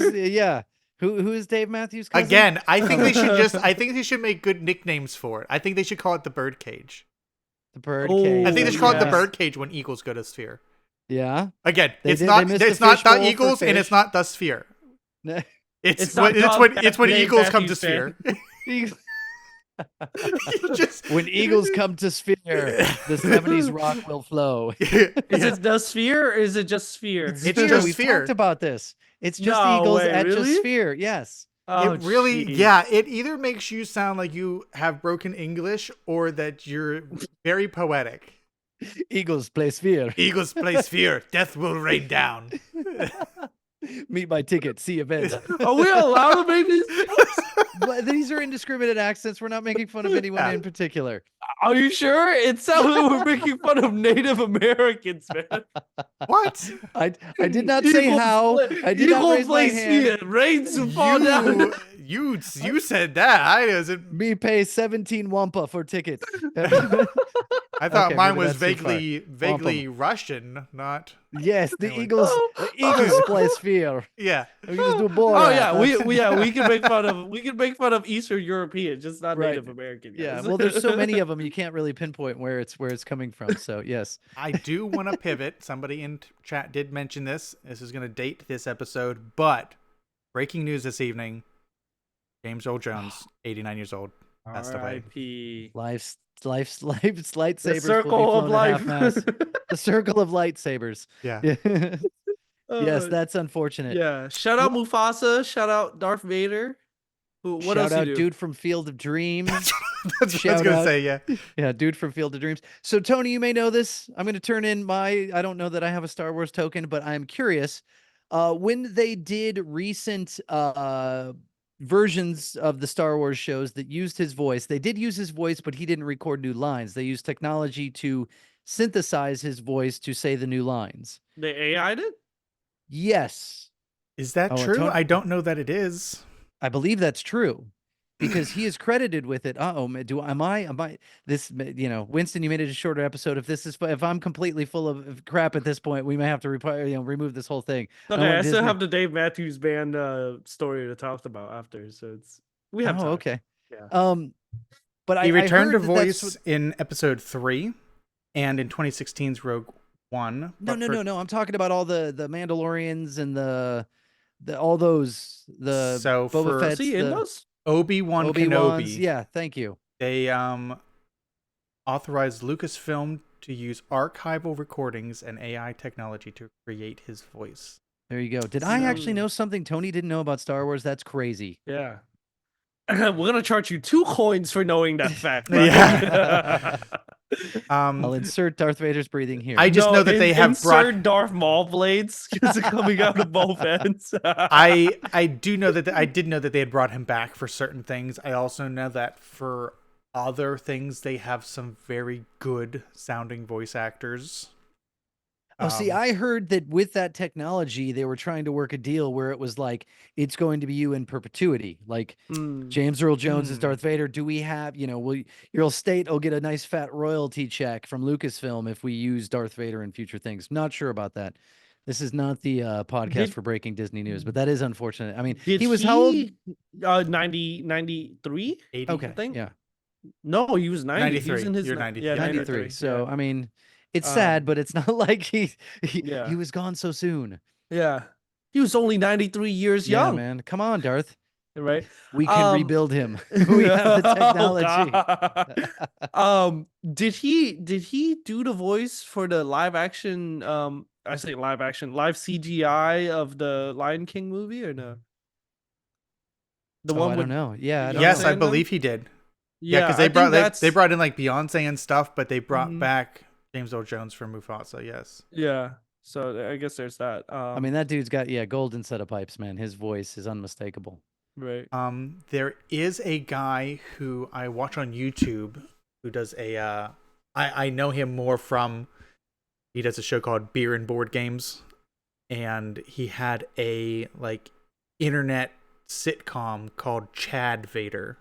Who is Dave Matthews' cousin? Again, I think they should make good nicknames for it. I think they should call it the Birdcage. The Birdcage. I think they should call it the Birdcage when Eagles go to Sphere. Yeah. Again, it's not the Eagles and it's not the Sphere. It's when Eagles come to Sphere. When Eagles come to Sphere, the 70s rock will flow. Is it the Sphere or is it just Sphere? It's just We've Sphere. Talked about this. It's just Eagles at just Sphere. Yes. It really, it either makes you sound like you have broken English or that you're very poetic. Eagles play Sphere. Eagles play Sphere. Death will rain down. Meet my ticket. See event. Are we allowed to make these? But these are indiscriminate accents. We're not making fun of anyone in particular. Are you sure? It sounds like we're making fun of Native Americans, man. What? I did not say how. I did not raise my hand. Rains to fall down. You said that. I doesn't. Me pay 17 wampa for tickets. I thought mine was vaguely Russian, not. Yes, the Eagles play Sphere. Yeah. We can just do boy. Oh yeah, we can make fun of Eastern European, just not Native American guys. Yeah, well, there's so many of them, you can't really pinpoint where it's coming from. So yes, I do want to pivot. Somebody in chat did mention this. This is going to date this episode, but breaking news this evening: James Earl Jones, 89 years old, passed away. R.I.P. Life's lightsabers. The circle of life. The circle of lightsabers. Yeah. Yes, that's unfortunate. Yeah. Shout out Mufasa. Shout out Darth Vader. What else? Shout out dude from Field of Dreams. That's what I was gonna say. Yeah. Yeah, dude from Field of Dreams. So Tony, you may know this. I'm gonna turn in I don't know that I have a Star Wars token, but I'm curious. When they did recent versions of the Star Wars shows that used his voice, they did use his voice, but he didn't record new lines. They used technology to synthesize his voice to say the new lines. They AI'd it? Yes. Is that true? I don't know that it is. I believe that's true because he is credited with it. Am I this, Winston, you made it a shorter episode. If I'm completely full of crap at this point, we may have to remove this whole thing. Okay, I still have the Dave Matthews Band story to talk about after. So we have time. Okay. Yeah. But he returned to voice in episode 3 and in 2016's Rogue One. No. I'm talking about all the Mandalorians and all those Boba Fett's, in those? Obi-Wan Kenobi. Yeah, thank you. They authorized Lucasfilm to use archival recordings and AI technology to create his voice. There you go. Did I actually know something Tony didn't know about Star Wars? That's crazy. Yeah. We're gonna charge you 2 coins for knowing that fact. Yeah. I'll insert Darth Vader's breathing here. I just know that they have insert Darth Maul blades because it's coming out of both ends. I do know that I did know that they had brought him back for certain things. I also know that for other things they have some very good sounding voice actors. Oh, see, I heard that with that technology, they were trying to work a deal where it was like, it's going to be you in perpetuity. Like James Earl Jones is Darth Vader. Do we have, your estate will get a nice fat royalty check from Lucasfilm if we use Darth Vader in future things. Not sure about that. This is not the podcast for breaking Disney news, but that is unfortunate. I mean, he was how old? 93? 80, okay, I think. Yeah. No, he was 90. 93. He was in his You're 93. Yeah, 93. So, yeah. I mean, it's sad, but it's not like he was gone so soon. Yeah. He was only 93 years young. Man. Come on, Darth. Right? We can rebuild him. We have the technology. Did he do the voice for the live action live CGI of the Lion King movie or no? I don't know. Yeah. Yes, I believe he did. Yeah, because they brought in like Beyonce and stuff, but they brought back James Earl Jones from Mufasa. Yes. Yeah. So I guess there's that. I mean, that dude's got golden set of pipes, man. His voice is unmistakable. Right. There is a guy who I watch on YouTube who does I know him more from, he does a show called Beer and Board Games, and he had a like internet sitcom called Chad Vader,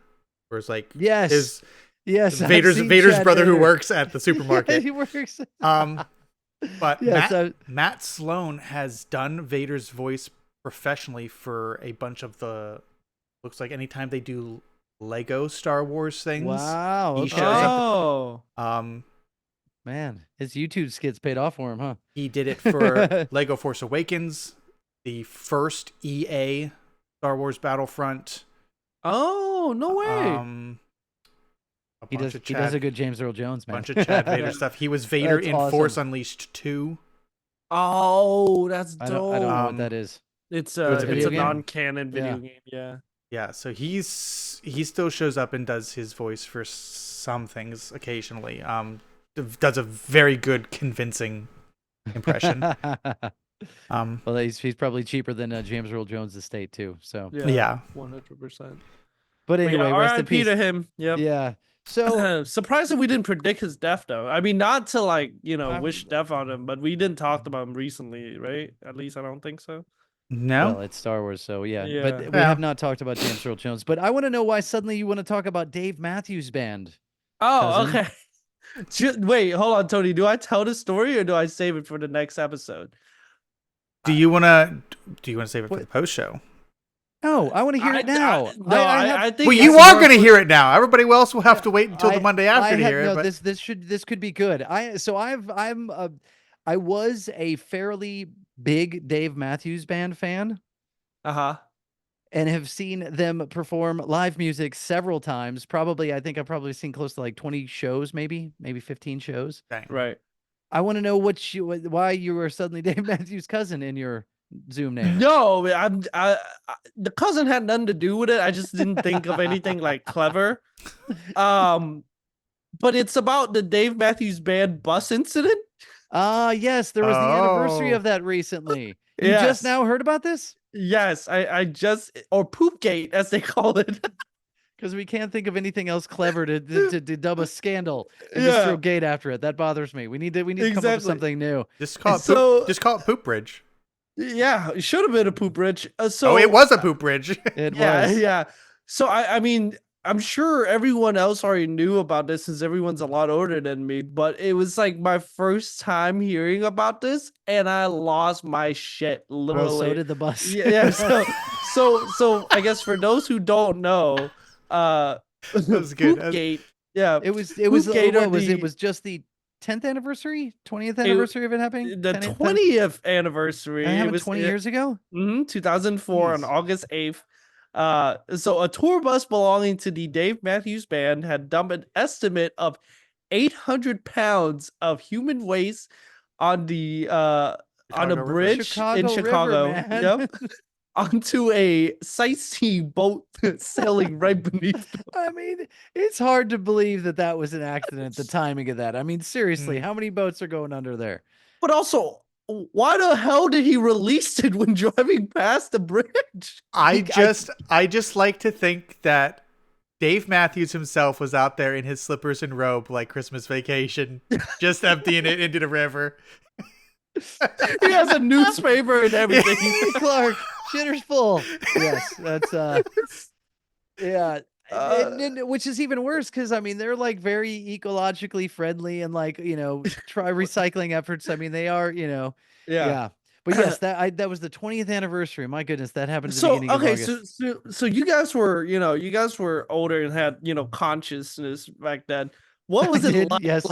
where it's like yes, Vader's brother who works at the supermarket. He works. But Matt Sloan has done Vader's voice professionally for a bunch of the, looks like anytime they do Lego Star Wars things. Wow. He shows up. Man, his YouTube skits paid off for him, huh? He did it for Lego Force Awakens, the first EA Star Wars Battlefront. Oh, no way. He does a good James Earl Jones, man. Bunch of Chad Vader stuff. He was Vader in awesome. Force Unleashed 2. Oh, that's dope. I don't know what that is. It's a a non-canon video game. Yeah. Yeah, so he still shows up and does his voice for some things occasionally. Does a very good convincing impression. Well, he's probably cheaper than James Earl Jones' estate too. So yeah. 100%. But anyway, rest in peace to him. Yep. Yeah. So surprising we didn't predict his death though. I mean, not to wish death on him, but we didn't talk about him recently, right? At least I don't think so. No. Well, it's Star Wars, so yeah. But we have not talked about James Earl Jones. But I want to know why suddenly you want to talk about Dave Matthews Band. Oh, cousin. Okay. Wait, hold on, Tony. Do I tell the story or do I save it for the next episode? Do you want to save it for the post show? No, I want to hear it now. I think you are going to hear it now. Everybody else will have to wait until the Monday after to hear it. No, this could be good. I was a fairly big Dave Matthews Band fan. And have seen them perform live music several times. I think I've probably seen close to like 20 shows, maybe 15 shows. Dang. Right. I want to know why you were suddenly Dave Matthews' cousin in your Zoom name. No, the cousin had nothing to do with it. I just didn't think of anything like clever. But it's about the Dave Matthews Band bus incident. Yes, there was the anniversary of that recently. You just now heard about this? Yes, I just, or Poopgate as they call it. Because we can't think of anything else clever to dub a scandal and just throw gate after it. That bothers me. We need to come up with something new. Just call it Poop Bridge. Yeah, it should have been a Poop Bridge. It was a Poop Bridge. It was. Yeah. So I mean, I'm sure everyone else already knew about this since everyone's a lot older than me, but it was like my first time hearing about this and I lost my shit literally. Well, so did the bus. Yeah. So I guess for those who don't know, that was good. Poopgate, it was just the 10th anniversary, 20th anniversary of it happening. The 20th anniversary. It was 20 years ago. 2004 on August 8th. So a tour bus belonging to the Dave Matthews Band had dumped an estimate of 800 pounds of human waste on the on a Chicago River. bridge in Chicago River, Chicago. man. Yep. Onto a sightseeing boat sailing right beneath them. I mean, it's hard to believe that was an accident, the timing of that. I mean, seriously, how many boats are going under there? But also, why the hell did he release it when driving past the bridge? I just like to think that Dave Matthews himself was out there in his slippers and robe like Christmas Vacation, just emptying it into the river. He has a newspaper and everything. Hey, Clark, shitter's full. Yes, that's yeah. Which is even worse because I mean they're like very ecologically friendly and like try recycling efforts. I mean they are yeah. But yes, that was the 20th anniversary. My goodness, that happened at the beginning of August. So you guys were older and had consciousness back then. What was it like? Yes.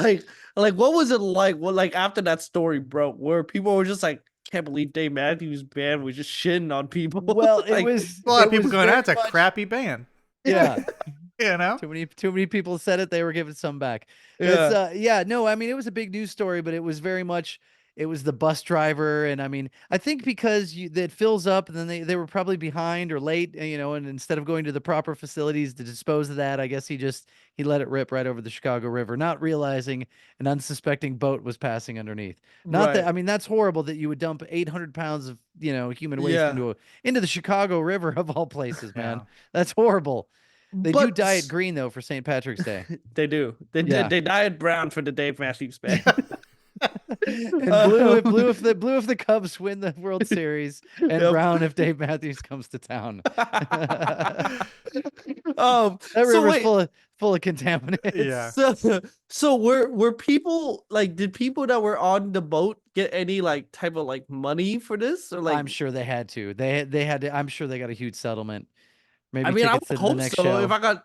Like what was it like? Well, like after that story broke, where people were just like, can't believe Dave Matthews Band was just shitting on people. Well, like, it was a lot of people was going, very that's a crappy band. Yeah. Too many people said it, they were giving some back. Yeah. No, I mean it was a big news story, but it was very much it was the bus driver, and I mean I think because it fills up and then they were probably behind or late, and instead of going to the proper facilities to dispose of that, I guess he let it rip right over the Chicago River, not realizing an unsuspecting boat was passing underneath. Not that I mean that's horrible that you would dump 800 pounds of human waste into the Chicago River of all places, man. That's horrible. They do dye it green though for St. Patrick's Day. They do. They dye it brown for the Dave Matthews Band. And blue if the Cubs win the World Series, and brown if Dave Matthews comes to town. That river's full of contaminants. Yeah. So were people like, did people that were on the boat get any like type of like money for this, or like? I'm sure they had to. They had to. I'm sure they got a huge settlement. Maybe I mean, I tickets would to the hope next so. show.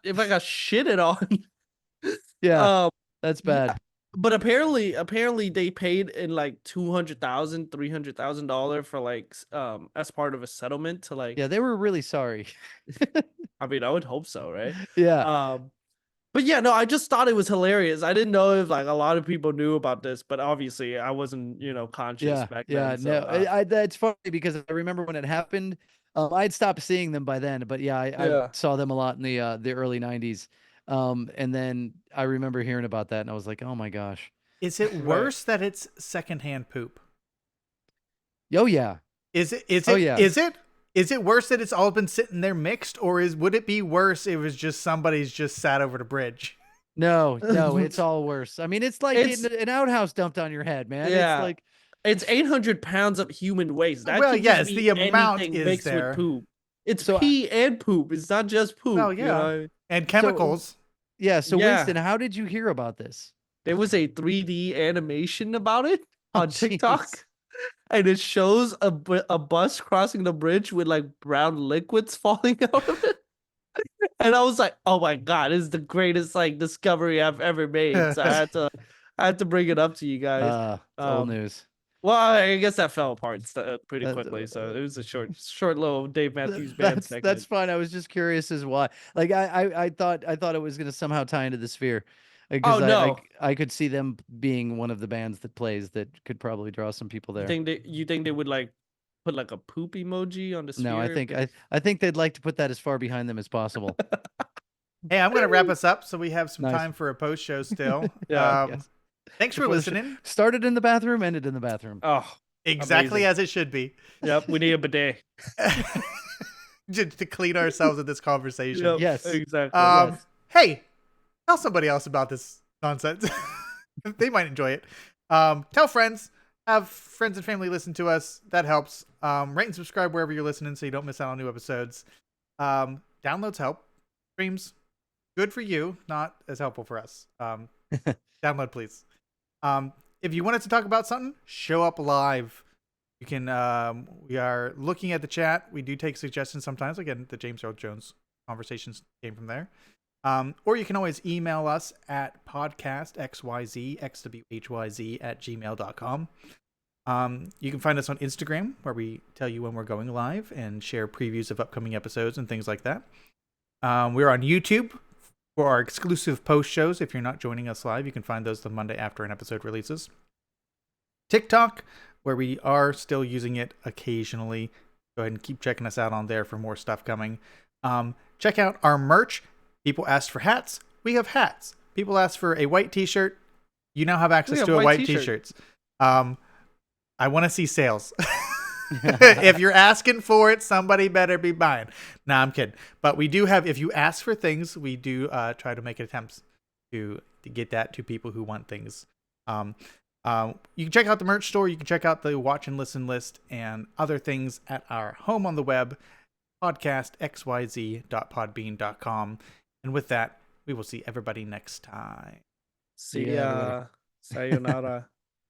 If I got shitted on. Yeah. That's bad. But apparently they paid in like $200,000-$300,000 for like as part of a settlement to like. Yeah, they were really sorry. I mean, I would hope so, right? Yeah. But yeah, no, I just thought it was hilarious. I didn't know if like a lot of people knew about this, but obviously I wasn't, conscious back then. Yeah, no, that's funny because I remember when it happened. I'd stopped seeing them by then, but I saw them a lot in the early 90s. And then I remember hearing about that and I was like, oh my gosh. Is it worse that it's secondhand poop? Oh yeah. Is it worse that it's all been sitting there mixed, or would it be worse if it was just somebody's just sat over the bridge? No, it's all worse. I mean, it's like an outhouse dumped on your head, man. Yeah. It's like it's 800 pounds of human waste. That well, could yes, just the be amount anything is mixed there. With poop. It's So pee and poop. It's not just poop. Oh yeah, and chemicals. So Winston, how did you hear about this? There was a 3D animation about it on TikTok. Jeez. And it shows a bus crossing the bridge with like brown liquids falling out of it. And I was like, oh my God, this is the greatest like discovery I've ever made. So I had to bring it up to you guys. It's old news. Well, I guess that fell apart pretty quickly. So it was a short little Dave Matthews Band segment. That's fine. I was just curious as why. Like I thought it was gonna somehow tie into the Sphere. Because I could see them being one of the bands that plays that could probably draw some people there. You think they would like put like a poop emoji on the Sphere? No, I think they'd like to put that as far behind them as possible. Hey, I'm gonna wrap us up so we have some time for a post show still. Yes. Thanks for listening. Started in the bathroom, ended in the bathroom. Oh, exactly amazing. as it should be. Yep, we need a bidet. to clean ourselves in this conversation. Yep, yes, exactly. Hey, tell somebody else about this nonsense. They might enjoy it. Tell friends. Have friends and family listen to us. That helps. Rate and subscribe wherever you're listening so you don't miss out on new episodes. Downloads help. Streams, good for you, not as helpful for us. Download, please. If you want us to talk about something, show up live. You can. We are looking at the chat. We do take suggestions sometimes. Again, the James Earl Jones conversations came from there. Or you can always email us at podcastxyz@gmail.com. You can find us on Instagram, where we tell you when we're going live and share previews of upcoming episodes and things like that. We're on YouTube. For our exclusive post shows, if you're not joining us live, you can find those the Monday after an episode releases. TikTok, where we are still using it occasionally. Go ahead and keep checking us out on there for more stuff coming. Check out our merch. People asked for hats. We have hats. People asked for a white t-shirt. You now have access to a white t-shirts. I want to see sales. If you're asking for it, somebody better be buying. Nah, I'm kidding. But we do have, if you ask for things, we do try to make attempts to get that to people who want things. You can check out the merch store. You can check out the watch and listen list and other things at our home on the web, podcastxyz.podbean.com. And with that, we will see everybody next time. See ya. Sayonara.